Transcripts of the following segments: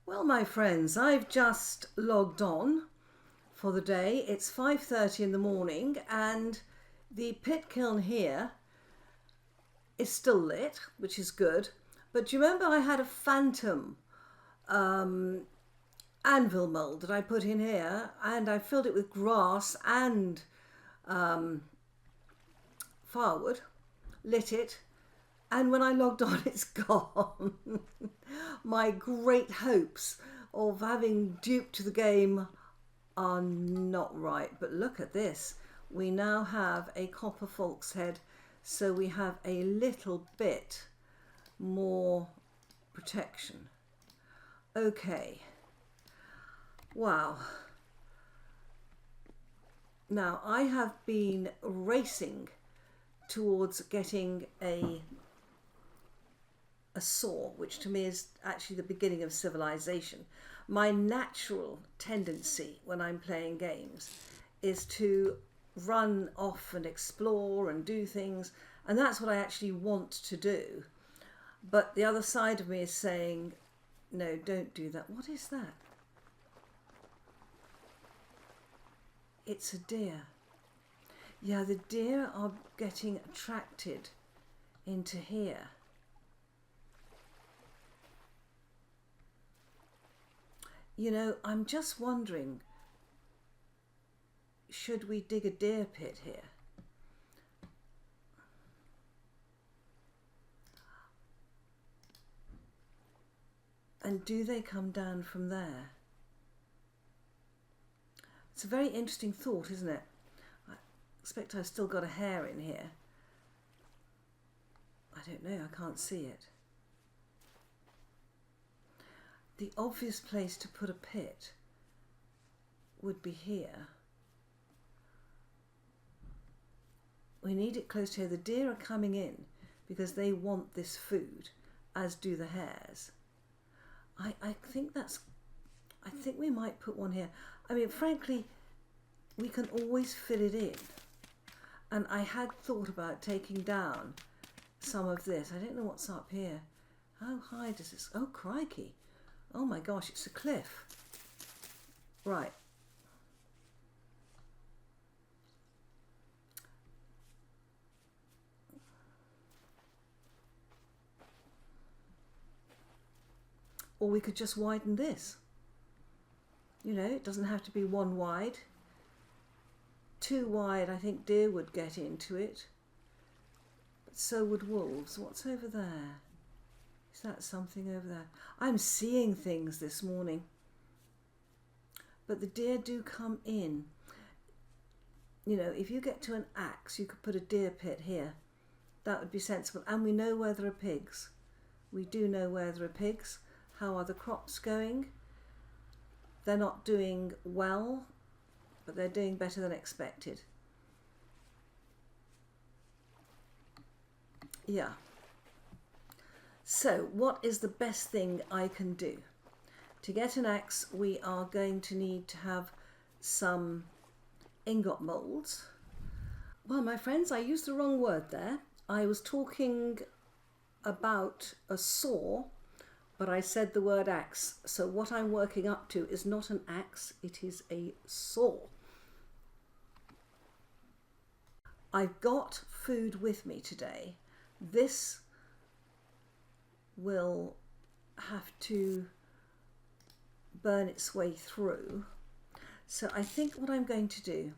Well, my friends, I've just logged on for the day. It's 5:30 in the morning and the pit kiln here is still lit, which is good. But do you remember I had a phantom Anvil mould that I put in here, and I filled it with grass and firewood, lit it, and when I logged on, it's gone. My great hopes of having duped the game are not right. But look at this. We now have a copper false head, so we have a little bit more protection. Okay. Wow. Now, I have been racing towards getting a saw, which to me is actually the beginning of civilization. My natural tendency when I'm playing games is to run off and explore and do things, and that's what I actually want to do. But the other side of me is saying, no, don't do that. What is that? It's a deer. Yeah, the deer are getting attracted into here. You know, I'm just wondering, should we dig a deer pit here? And do they come down from there? It's a very interesting thought, isn't it? I expect I've still got a hair in here. I don't know, I can't see it. The obvious place to put a pit would be here. We need it close to here. The deer are coming in because they want this food, as do the hares. I think we might put one here. I mean, frankly, we can always fill it in. And I had thought about taking down some of this. I don't know what's up here. How high does this? Oh, crikey. Oh my gosh, it's a cliff. Right. Or we could just widen this. You know, it doesn't have to be one wide. Too wide, I think deer would get into it. But so would wolves. What's over there? Is that something over there? I'm seeing things this morning. But the deer do come in. You know, if you get to an axe, you could put a deer pit here. That would be sensible. And we know where there are pigs. We do know where there are pigs. How are the crops going? They're not doing well, but they're doing better than expected. Yeah. So, what is the best thing I can do? To get an axe, we are going to need to have some ingot moulds. Well, my friends, I used the wrong word there. I was talking about a saw, but I said the word axe. So what I'm working up to is not an axe, it is a saw. I've got food with me today. This will have to burn its way through. So I think what I'm going to do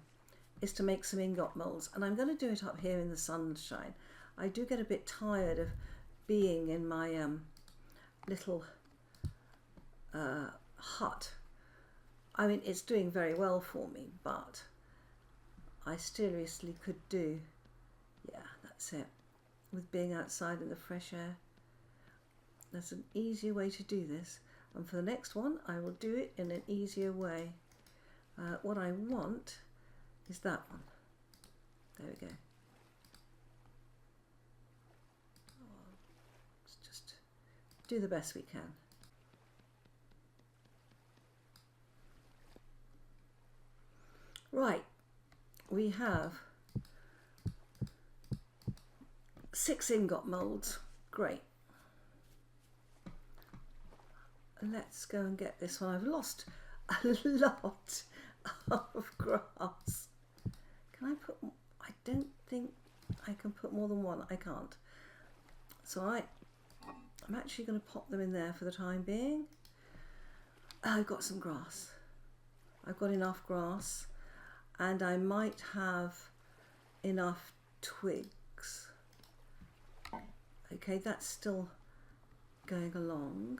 is to make some ingot moulds, and I'm going to do it up here in the sunshine. I do get a bit tired of being in my little hut. I mean, it's doing very well for me, but I seriously could do, yeah, that's it, with being outside in the fresh air. There's an easier way to do this, and for the next one I will do it in an easier way. What I want is that one. There we go. Let's just do the best we can. Right, we have 6 ingot moulds. Great. let's go and get this one. I've lost a lot of grass. Can I put, I don't think I can put more than one. I can't. So I'm actually going to pop them in there for the time being. I've got some grass. I've got enough grass, and I might have enough twigs. Okay, that's still going along.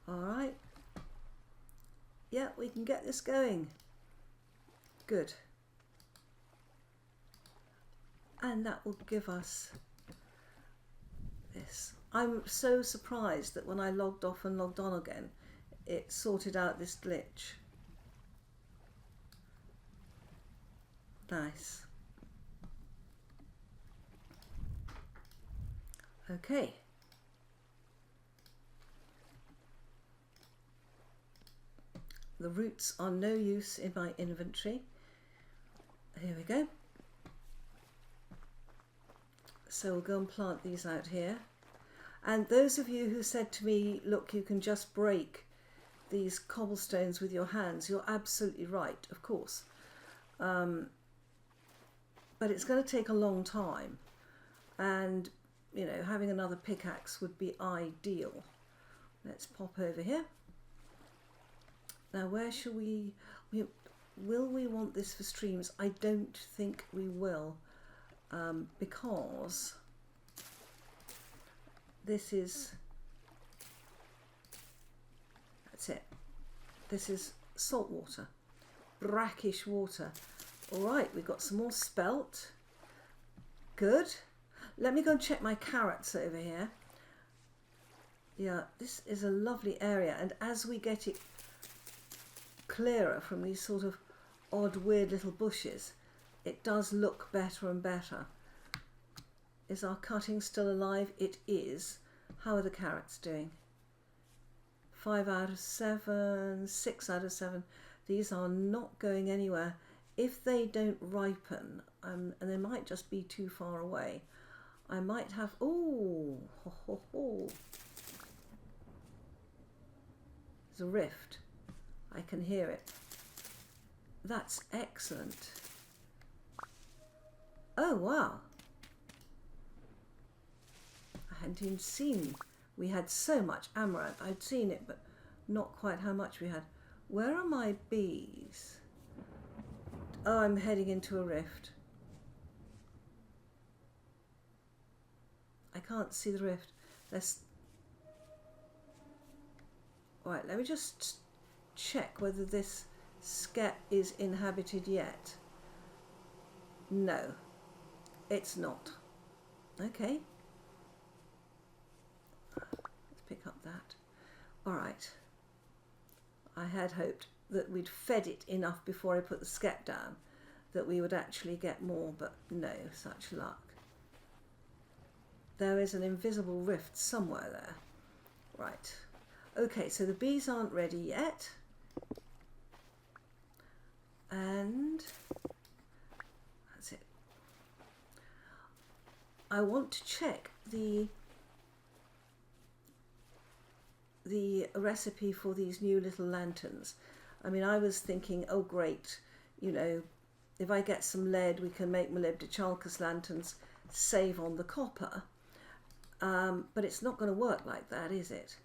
All right. Yeah, we can get this going. Good. And that will give us this. I'm so surprised that when I logged off and logged on again, it sorted out this glitch. Nice. Okay. The roots are no use in my inventory. Here we go. So we'll go and plant these out here. And those of you who said to me, look, you can just break these cobblestones with your hands, you're absolutely right, of course. But it's going to take a long time. And, you know, having another pickaxe would be ideal. Let's pop over here. Now, where shall will we want this for streams? I don't think we will, because this is, that's it. This is salt water, brackish water. All right, we've got some more spelt. Good. Let me go and check my carrots over here. Yeah, this is a lovely area, and as we get it clearer from these sort of odd, weird little bushes, it does look better and better. Is our cutting still alive? It is. How are the carrots doing? 5 out of 7, 6 out of 7. These are not going anywhere. If they don't ripen, and they might just be too far away, I might have, oh, ho, ho, ho. There's a rift. I can hear it. That's excellent. Oh, wow. I hadn't even seen we had so much amaranth. I'd seen it, but not quite how much we had. Where are my bees? Oh, I'm heading into a rift. I can't see the rift. All right, let me just check whether this skep is inhabited yet. No, it's not. Okay. Let's pick up that. All right. I had hoped that we'd fed it enough before I put the skep down that we would actually get more, but no such luck. There is an invisible rift somewhere there. Right. Okay, so the bees aren't ready yet. And that's it. I want to check the recipe for these new little lanterns. I mean, I was thinking, oh great, you know, if I get some lead, we can make molybdechalcos lanterns, save on the copper. But it's not going to work like that, is it?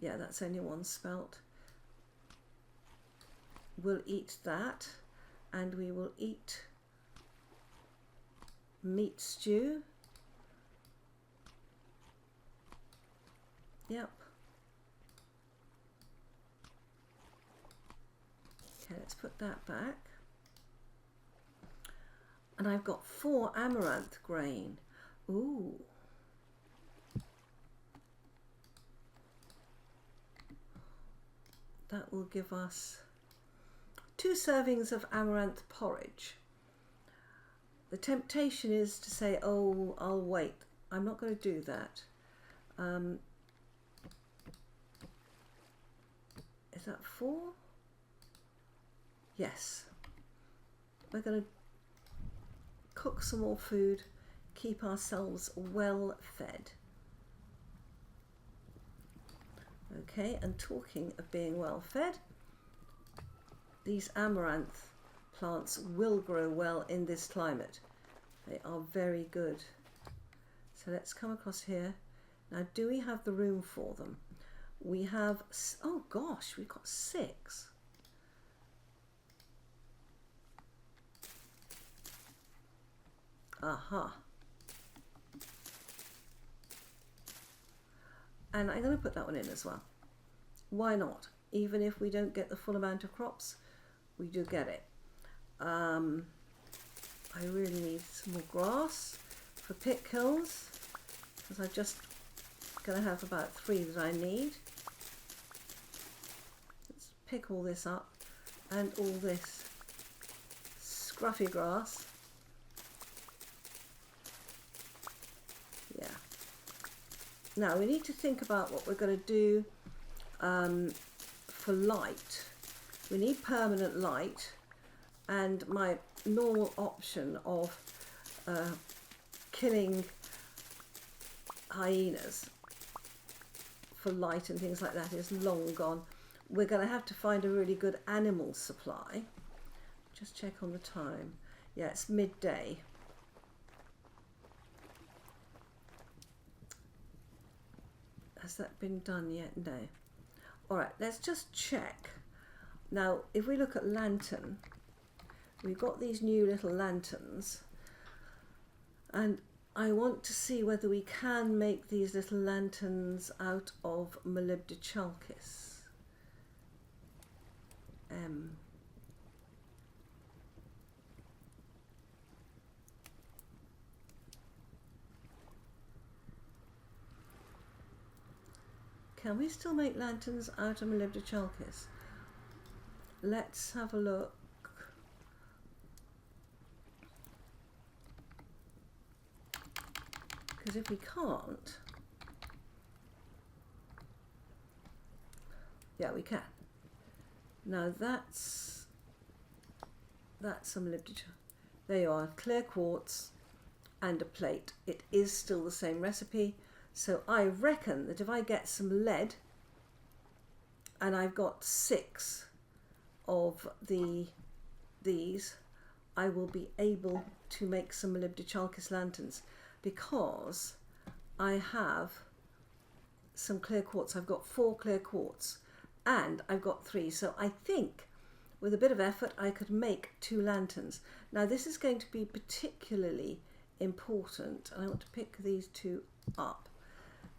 Yeah, that's only one spelt. We'll eat that, and we will eat meat stew. Yep. Okay, let's put that back. And I've got 4 amaranth grain. Ooh. That will give us 2 servings of amaranth porridge. The temptation is to say, oh, I'll wait. I'm not going to do that. Is that 4? Yes. We're going to cook some more food, keep ourselves well fed. Okay, and talking of being well fed, these amaranth plants will grow well in this climate. They are very good. So let's come across here. Now, do we have the room for them? We have, oh gosh, we've got 6. Aha. And I'm going to put that one in as well. Why not? Even if we don't get the full amount of crops, we do get it. I really need some more grass for pit kills, because I'm just going to have about 3 that I need. Let's pick all this up and all this scruffy grass. Yeah. Now we need to think about what we're going to do for light. We need permanent light, and my normal option of killing hyenas for light and things like that is long gone. We're going to have to find a really good animal supply. Just check on the time. Yeah, it's midday. Has that been done yet? No. All right, let's just check. Now, if we look at lantern, we've got these new little lanterns, and I want to see whether we can make these little lanterns out of molybdechalkis. Can we still make lanterns out of molybdechalkis? Let's have a look. Because if we can't, yeah, we can. Now that's some molybdechalkis. There you are, clear quartz and a plate. It is still the same recipe. So I reckon that if I get some lead, and I've got 6 of these, I will be able to make some molybdechalkis lanterns, because I have some clear quartz. I've got 4 clear quartz and I've got 3. So I think with a bit of effort I could make 2 lanterns. Now this is going to be particularly important, and I want to pick these 2 up,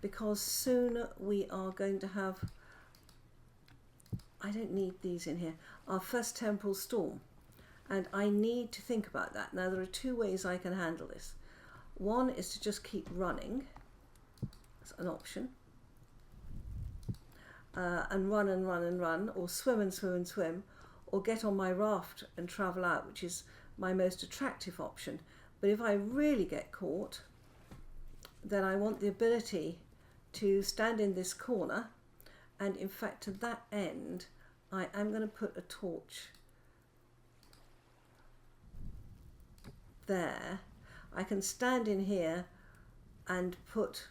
because soon we are going to have, I don't need these in here, our first temporal storm, and I need to think about that. Now there are 2 ways I can handle this. One is to just keep running, that's an option, and run and run and run, or swim and swim and swim, or get on my raft and travel out, which is my most attractive option. But if I really get caught, then I want the ability to stand in this corner, and in fact to that end I am going to put a torch there. I can stand in here and put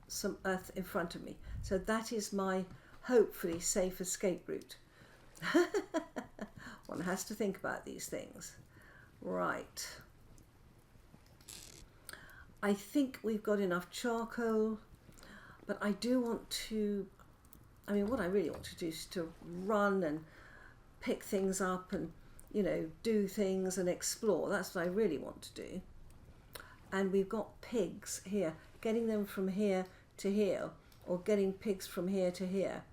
some earth in front of me, so that is my hopefully safe escape route. One has to think about these things. Right, I think we've got enough charcoal, but I do want to, I mean, what I really want to do is to run and pick things up and, you know, do things and explore. That's what I really want to do. And we've got pigs here. Getting them from here to here, or getting pigs from here to here,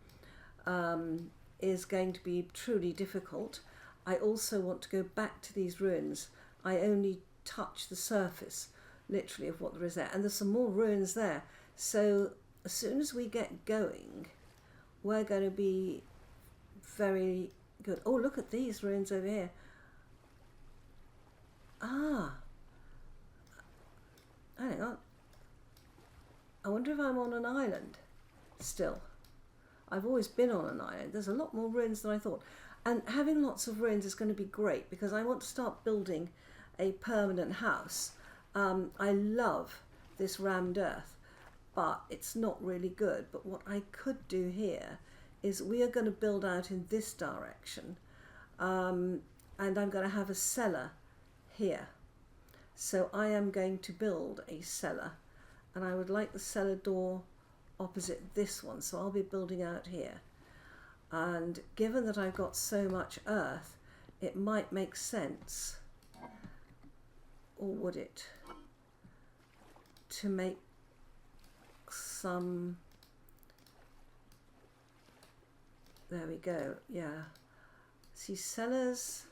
is going to be truly difficult. I also want to go back to these ruins. I only touch the surface, literally, of what there is there. And there's some more ruins there. So as soon as we get going, we're going to be very good. Oh, look at these ruins over here. Ah. Hang on. I wonder if I'm on an island still. I've always been on an island. There's a lot more ruins than I thought. And having lots of ruins is going to be great, because I want to start building a permanent house. I love this rammed earth, but it's not really good. But what I could do here is we are going to build out in this direction, and I'm going to have a cellar here. So I am going to build a cellar, and I would like the cellar door opposite this one, so I'll be building out here. And given that I've got so much earth, it might make sense, or would it, to make some, there we go, yeah. See, cellars,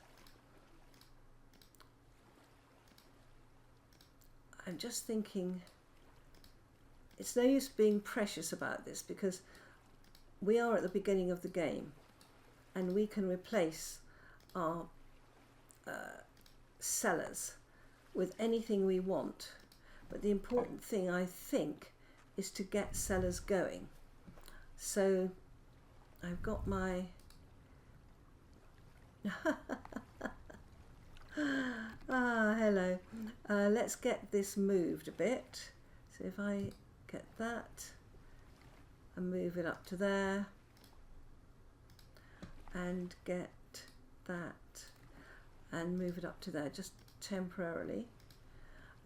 I'm just thinking, it's no use being precious about this because we are at the beginning of the game and we can replace our cellars with anything we want. But the important thing, I think, is to get cellars going. So I've got my hello. Let's get this moved a bit. So if I get that and move it up to there, and get that and move it up to there, just temporarily.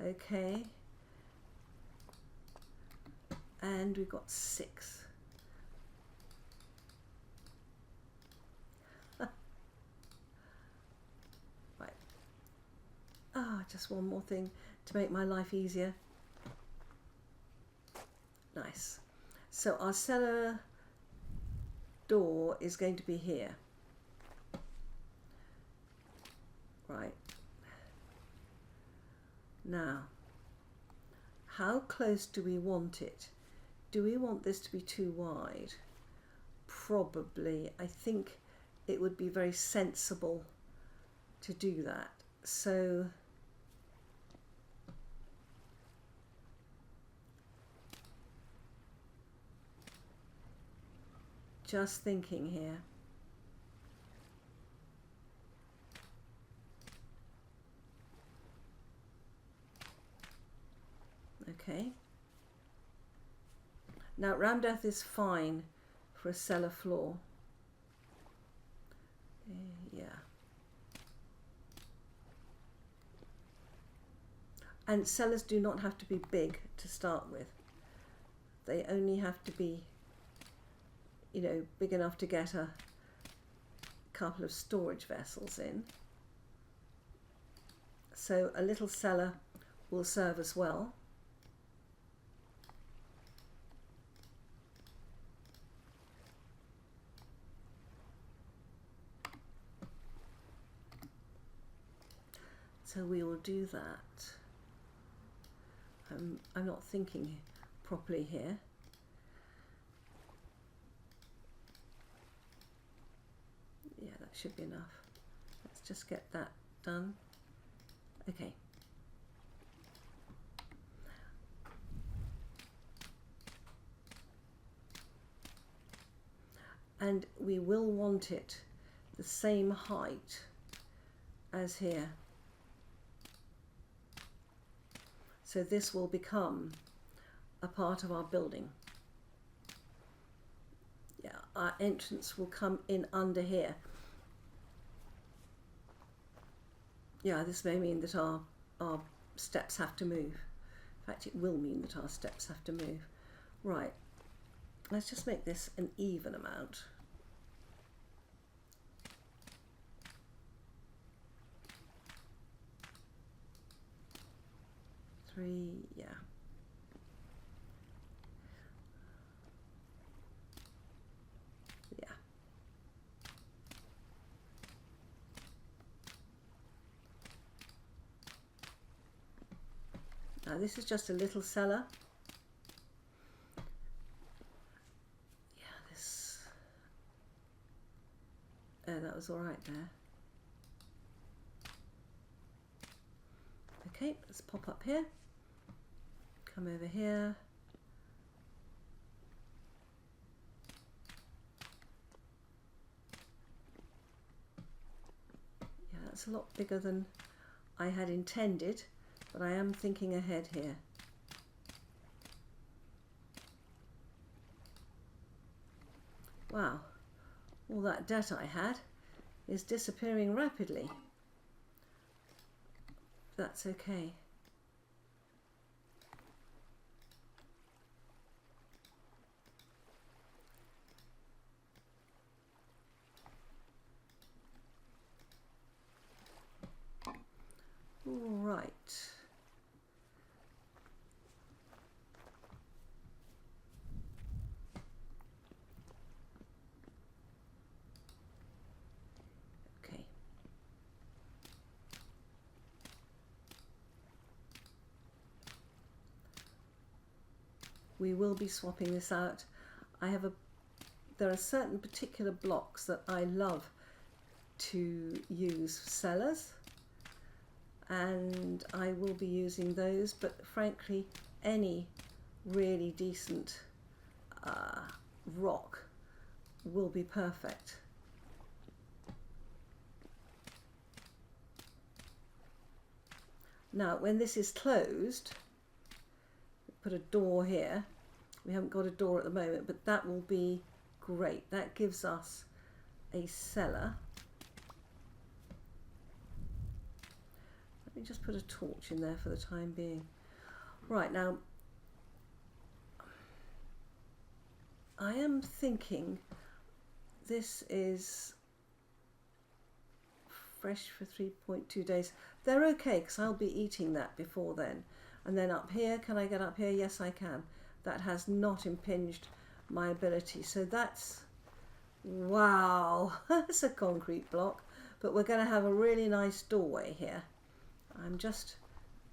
Okay. And we've got 6. Right. Just one more thing to make my life easier. Nice. So our cellar door is going to be here. Right. Now, how close do we want it? Do we want this to be too wide? Probably. I think it would be very sensible to do that. So just thinking here. Okay. Now rammed earth is fine for a cellar floor. Yeah. And cellars do not have to be big to start with. They only have to be, you know, big enough to get a couple of storage vessels in. So a little cellar will serve as well. So we will do that. I'm not thinking properly here. Yeah, that should be enough. Let's just get that done. Okay. And we will want it the same height as here. So this will become a part of our building. Yeah, our entrance will come in under here. Yeah, this may mean that our steps have to move. In fact, it will mean that our steps have to move. Right, let's just make this an even amount. Yeah. Yeah. Now this is just a little cellar. Yeah, this. Oh, that was all right there. Okay, let's pop up here. Come over here. Yeah, that's a lot bigger than I had intended, but I am thinking ahead here. Wow, all that debt I had is disappearing rapidly. That's okay. All right. Okay. We will be swapping this out. There are certain particular blocks that I love to use for cellars, and I will be using those, but frankly any really decent rock will be perfect. Now when this is closed, put a door here. We haven't got a door at the moment, but that will be great. That gives us a cellar. Let me just put a torch in there for the time being. Right, now I am thinking this is fresh for 3.2 days. They're okay because I'll be eating that before then. And then up here, can I get up here? Yes, I can. That has not impinged my ability. So that's, wow, that's a concrete block. But we're going to have a really nice doorway here. I'm just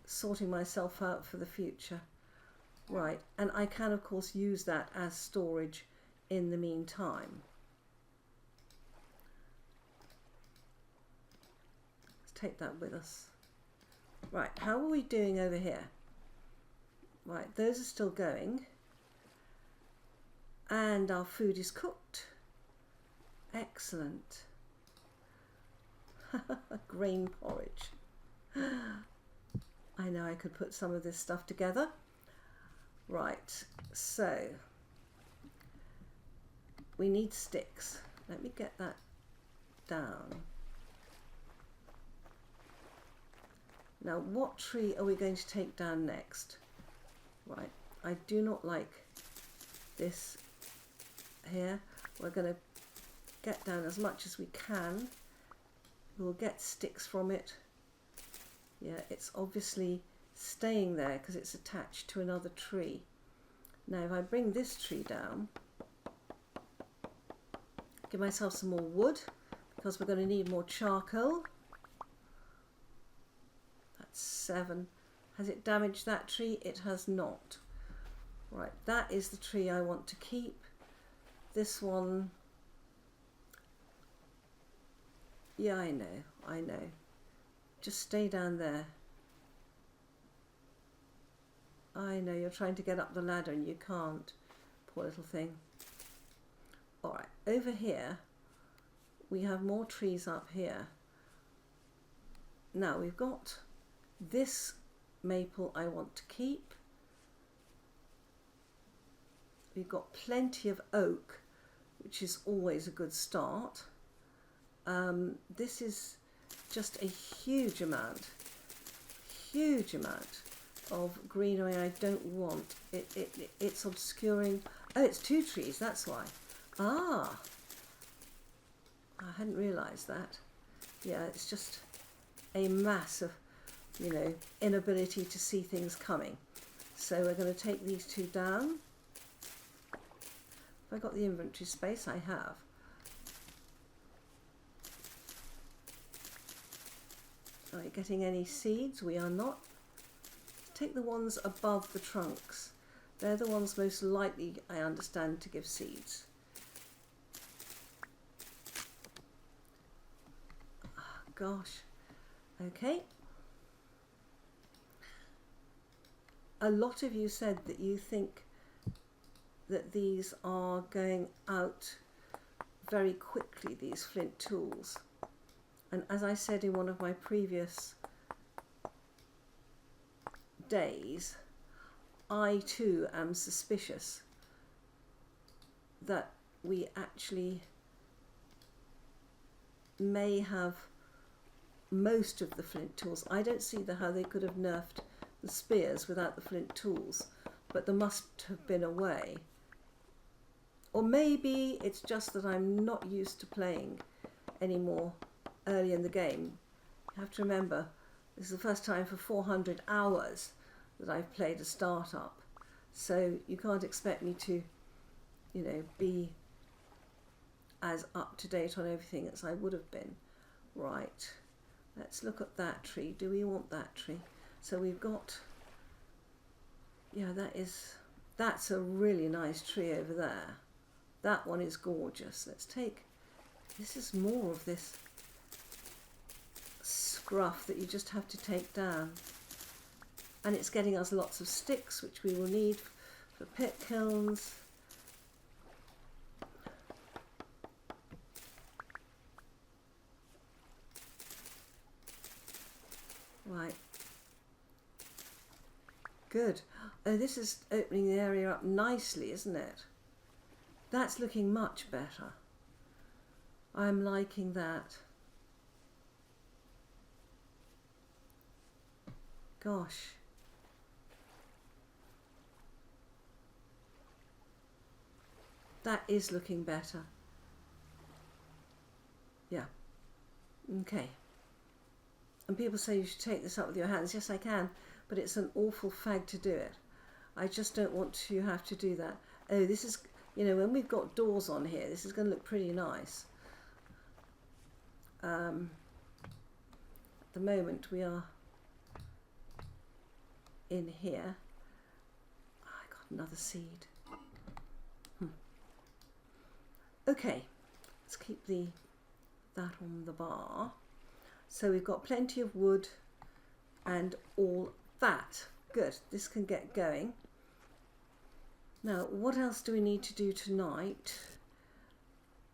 sorting myself out for the future. Right, and I can of course use that as storage in the meantime. Let's take that with us. Right, how are we doing over here? Right, those are still going. And our food is cooked. Excellent. Grain porridge. I know I could put some of this stuff together. Right, so we need sticks. Let me get that down. Now, what tree are we going to take down next? Right, I do not like this here. We're going to get down as much as we can. We'll get sticks from it. Yeah, it's obviously staying there because it's attached to another tree. Now if I bring this tree down, give myself some more wood because we're going to need more charcoal. That's 7. Has it damaged that tree? It has not. Right, that is the tree I want to keep. This one, yeah, I know. Just stay down there. I know you're trying to get up the ladder and you can't. Poor little thing. All right, over here we have more trees up here. Now we've got this maple I want to keep. We've got plenty of oak, which is always a good start. This is just a huge amount of greenery I don't want. It's obscuring. Oh, it's 2 trees, that's why. Ah, I hadn't realised that. Yeah, it's just a mass of, inability to see things coming. So we're going to take these 2 down. Have I got the inventory space? I have. Are you getting any seeds? We are not. Take the ones above the trunks. They're the ones most likely, I understand, to give seeds. Oh, gosh. Okay. A lot of you said that you think that these are going out very quickly, these flint tools. And as I said in one of my previous days, I too am suspicious that we actually may have most of the flint tools. I don't see how they could have nerfed the spears without the flint tools, but there must have been a way. Or maybe it's just that I'm not used to playing anymore early in the game. You have to remember, this is the first time for 400 hours that I've played a startup, so you can't expect me to, you know, be as up to date on everything as I would have been. Right, let's look at that tree. Do we want that tree? So we've got, yeah, that's a really nice tree over there. That one is gorgeous. Let's take, this is more of this scruff that you just have to take down. And it's getting us lots of sticks, which we will need for pit kilns. Right. Good. Oh, this is opening the area up nicely, isn't it? That's looking much better. I'm liking that. Gosh. That is looking better. Yeah. Okay. And people say you should take this up with your hands. Yes, I can, but it's an awful fag to do it. I just don't want to have to do that. Oh, this is, you know, when we've got doors on here, this is going to look pretty nice. At the moment we are in here. Oh, I got another seed. Okay, let's keep that on the bar. So we've got plenty of wood and all that. Good, this can get going. Now, what else do we need to do tonight?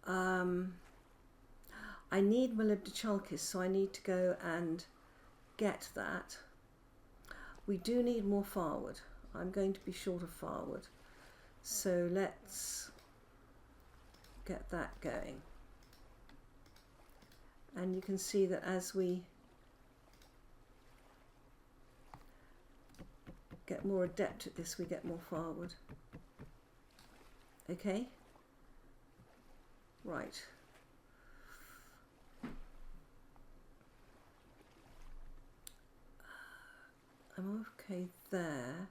I need molybdenum, so I need to go and get that. We do need more firewood. I'm going to be short of firewood. So let's get that going. And you can see that as we get more adept at this, we get more firewood. Okay? Right. I'm okay there.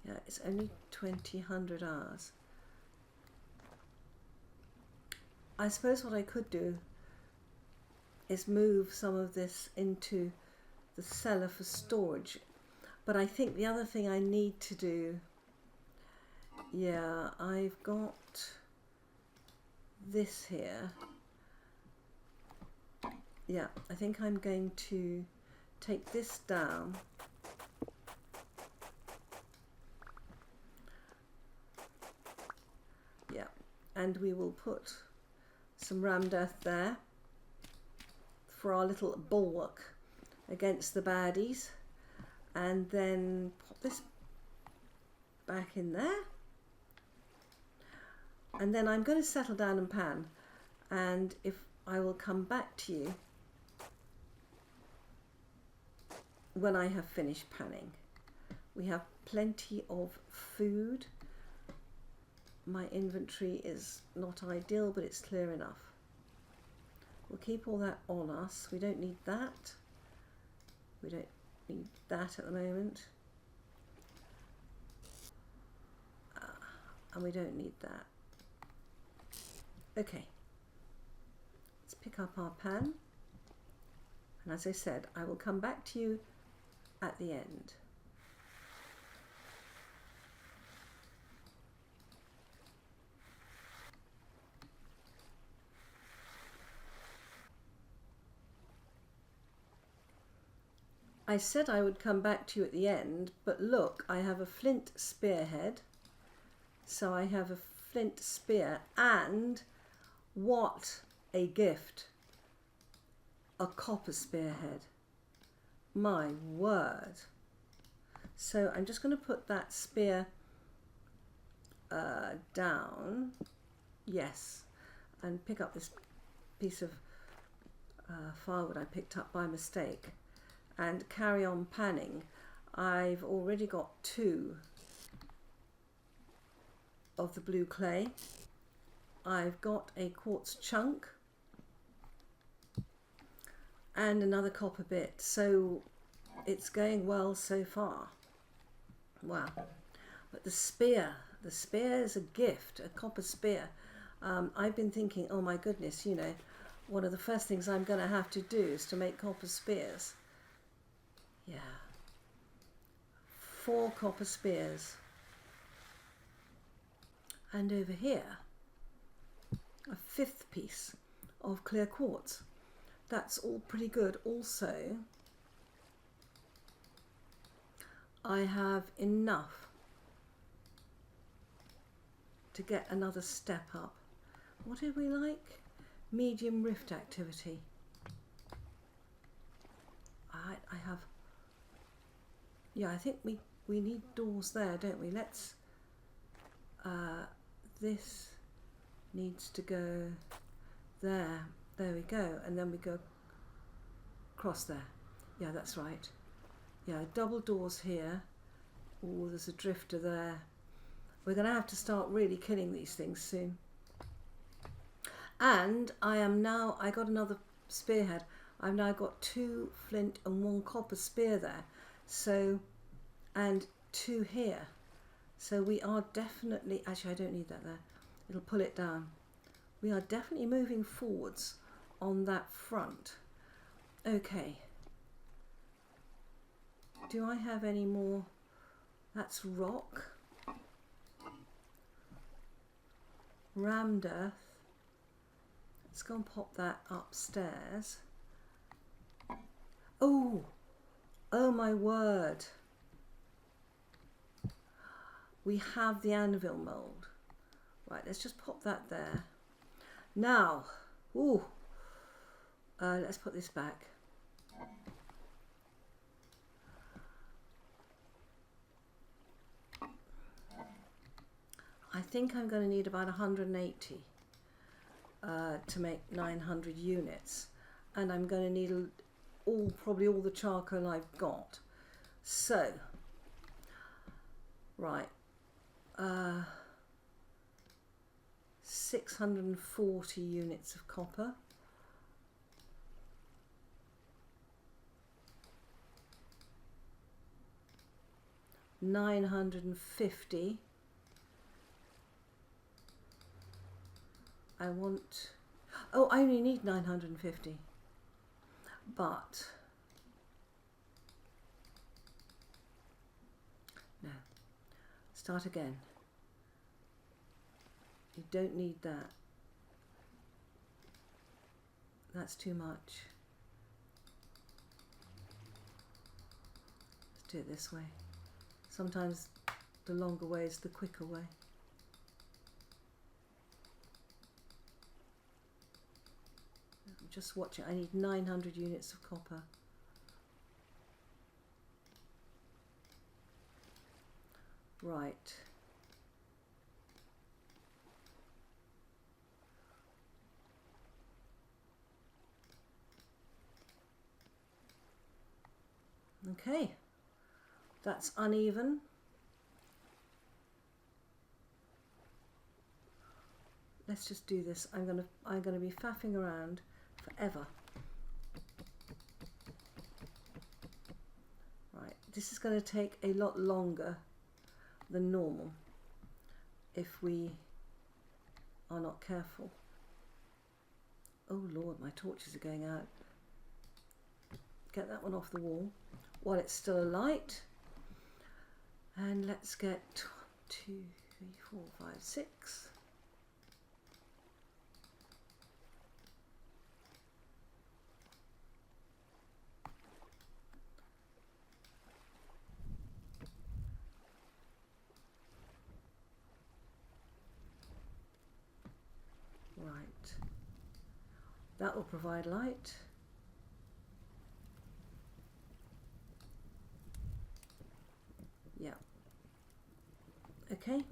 Yeah, it's only 2000 hours. I suppose what I could do is move some of this into the cellar for storage. But I think the other thing I need to do, yeah, I've got this here. Yeah, I think I'm going to take this down. Yeah, and we will put some rammed earth there for our little bulwark against the baddies, and then pop this back in there, and then I'm going to settle down and pan, and if I will come back to you when I have finished panning. We have plenty of food. My inventory is not ideal, but it's clear enough. We'll keep all that on us. We don't need that. We don't need that at the moment. And we don't need that. Okay. Let's pick up our pan. And as I said, I will come back to you at the end. I said I would come back to you at the end, but look, I have a flint spearhead. So I have a flint spear, and what a gift. a copper spearhead. My word. So I'm just going to put that spear down, yes, and pick up this piece of firewood I picked up by mistake and carry on panning. I've already got 2 of the blue clay. I've got a quartz chunk and another copper bit, so it's going well so far. Wow. But the spear is a gift, a copper spear. I've been thinking, oh my goodness, you know, one of the first things I'm going to have to do is to make copper spears. Yeah. 4 copper spears. And over here, a 5th piece of clear quartz. That's all pretty good. Also, I have enough to get another step up. What did we like? Medium rift activity. I have, yeah, I think we need doors there, don't we? Let's, this needs to go there. There we go. And then we go across there. Yeah, that's right. Yeah, double doors here. Oh, there's a drifter there. We're going to have to start really killing these things soon. And I got another spearhead. I've now got 2 flint and 1 copper spear there. So, and 2 here. So we are definitely, actually I don't need that there. It'll pull it down. We are definitely moving forwards on that front. Okay. Do I have any more? That's rock. Rammed earth. Let's go and pop that upstairs. Oh, oh my word. We have the anvil mould. Right, let's just pop that there. Now, ooh, let's put this back. I think I'm going to need about 180 to make 900 units, and I'm going to need probably all the charcoal I've got. So, right, 640 units of copper. $950. I want, oh, I only need 950, but no, start again. You don't need that. That's too much. Let's do it this way. Sometimes the longer way is the quicker way. Just watch it. I need 900 units of copper. Right. Okay. That's uneven. Let's just do this. I'm gonna be faffing around forever. Right, this is going to take a lot longer than normal if we are not careful. Oh Lord, my torches are going out. Get that one off the wall while it's still alight. And let's get 2, 3, 4, 5, 6. Right, that will provide light. Okay.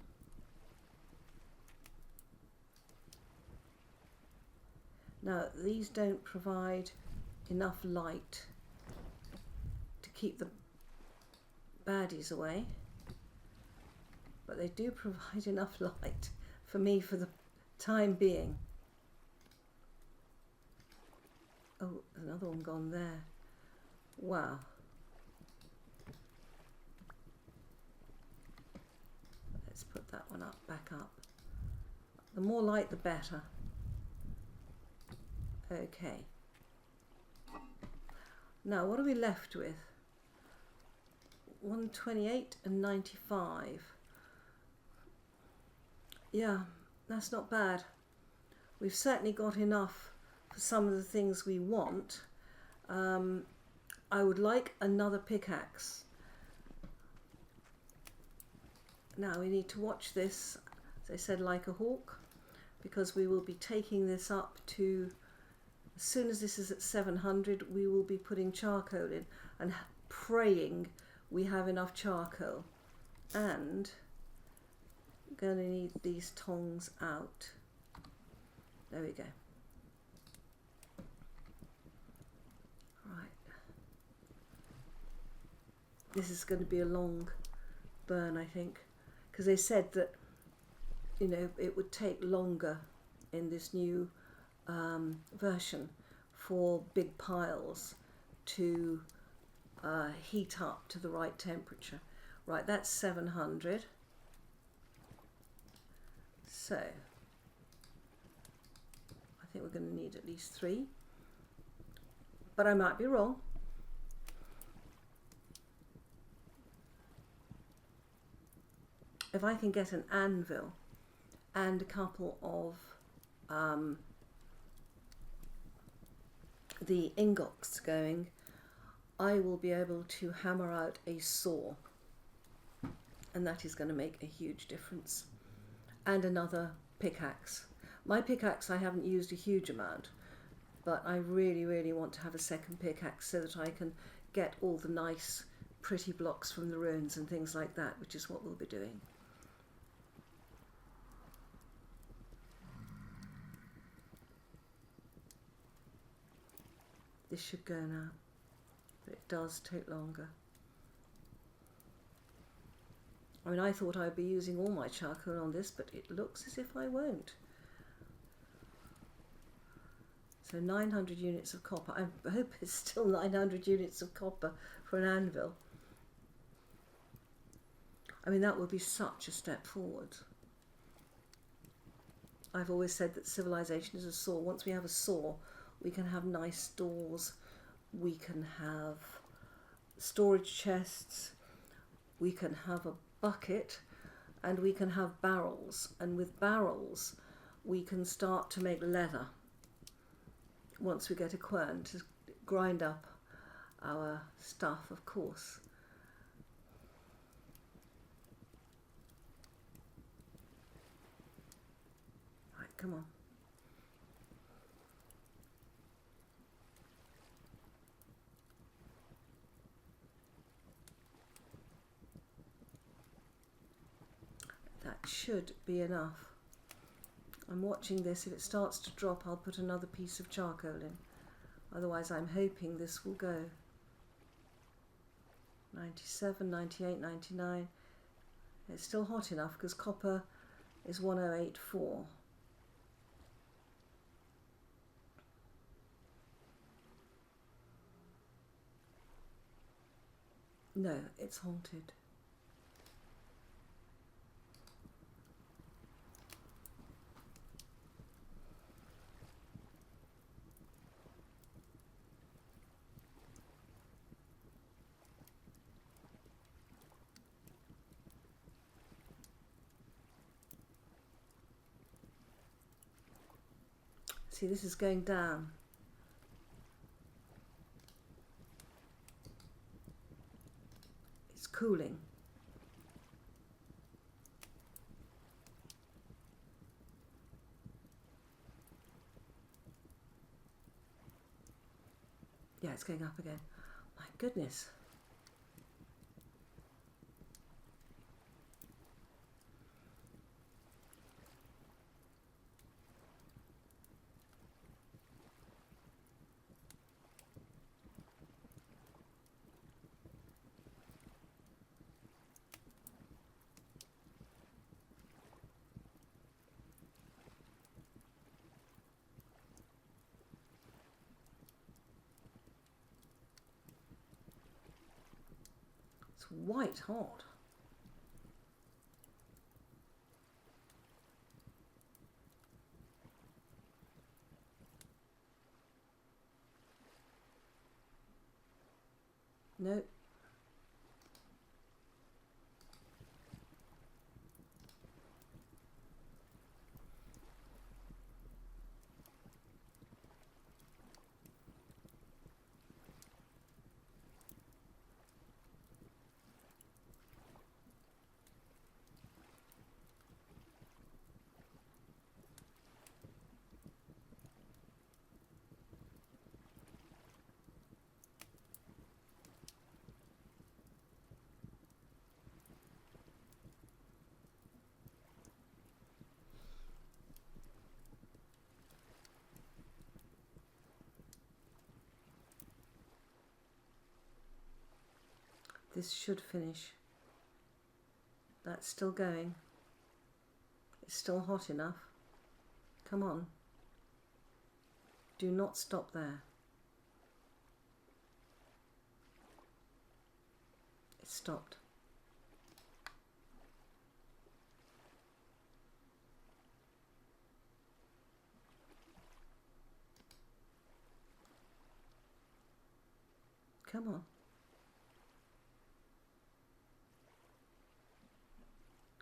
Now these don't provide enough light to keep the baddies away, but they do provide enough light for me for the time being. Oh, another one gone there. Wow. Let's put that one up, back up. The more light the better. Okay. Now what are we left with? 128 and 95. Yeah, that's not bad. We've certainly got enough for some of the things we want. I would like another pickaxe. Now we need to watch this, as I said, like a hawk, because we will be taking this up to, as soon as this is at 700, we will be putting charcoal in and praying we have enough charcoal. And I'm going to need these tongs out. There we go. Right. This is going to be a long burn, I think, because they said that, you know, it would take longer in this new version for big piles to heat up to the right temperature. Right, that's 700. So I think we're going to need at least 3, but I might be wrong. If I can get an anvil and a couple of the ingots going, I will be able to hammer out a saw, and that is going to make a huge difference. And another pickaxe. My pickaxe I haven't used a huge amount, but I really want to have a second pickaxe so that I can get all the nice pretty blocks from the ruins and things like that, which is what we'll be doing. This should go now, but it does take longer. I mean, I thought I'd be using all my charcoal on this, but it looks as if I won't. So 900 units of copper. I hope it's still 900 units of copper for an anvil. I mean, that would be such a step forward. I've always said that civilization is a saw. Once we have a saw, we can have nice stores, we can have storage chests, we can have a bucket, and we can have barrels. And with barrels, we can start to make leather once we get a quern to grind up our stuff, of course. Right, come on. That should be enough. I'm watching this. If it starts to drop, I'll put another piece of charcoal in. Otherwise, I'm hoping this will go. 97, 98, 99. It's still hot enough because copper is 1084. No, it's haunted. See, this is going down. It's cooling. Yeah, it's going up again. My goodness. white hot. No. This should finish. That's still going. It's still hot enough. Come on. Do not stop there. It stopped. Come on.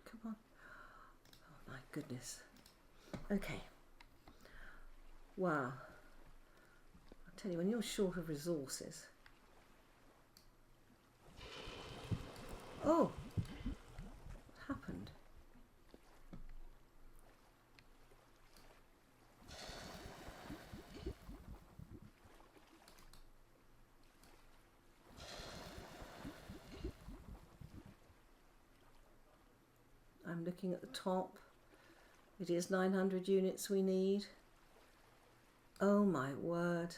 Come on. Oh my goodness. Okay. Wow. I tell you, when you're short of resources. Oh, what happened? I'm looking at the top. It is 900 units we need. Oh my word.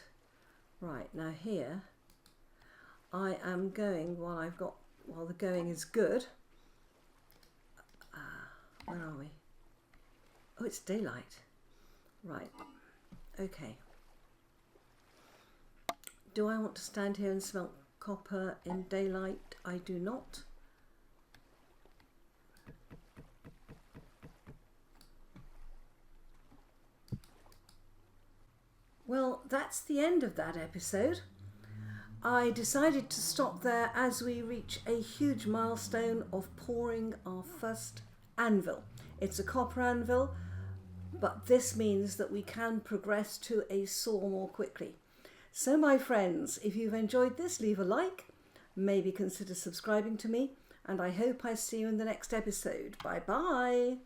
Right, now here I am going while the going is good. Where are we? Oh, it's daylight. Right, okay. Do I want to stand here and smelt copper in daylight? I do not. Well, that's the end of that episode. I decided to stop there as we reach a huge milestone of pouring our first anvil. It's a copper anvil, but this means that we can progress to a saw more quickly. So my friends, if you've enjoyed this, leave a like, maybe consider subscribing to me, and I hope I see you in the next episode. Bye bye.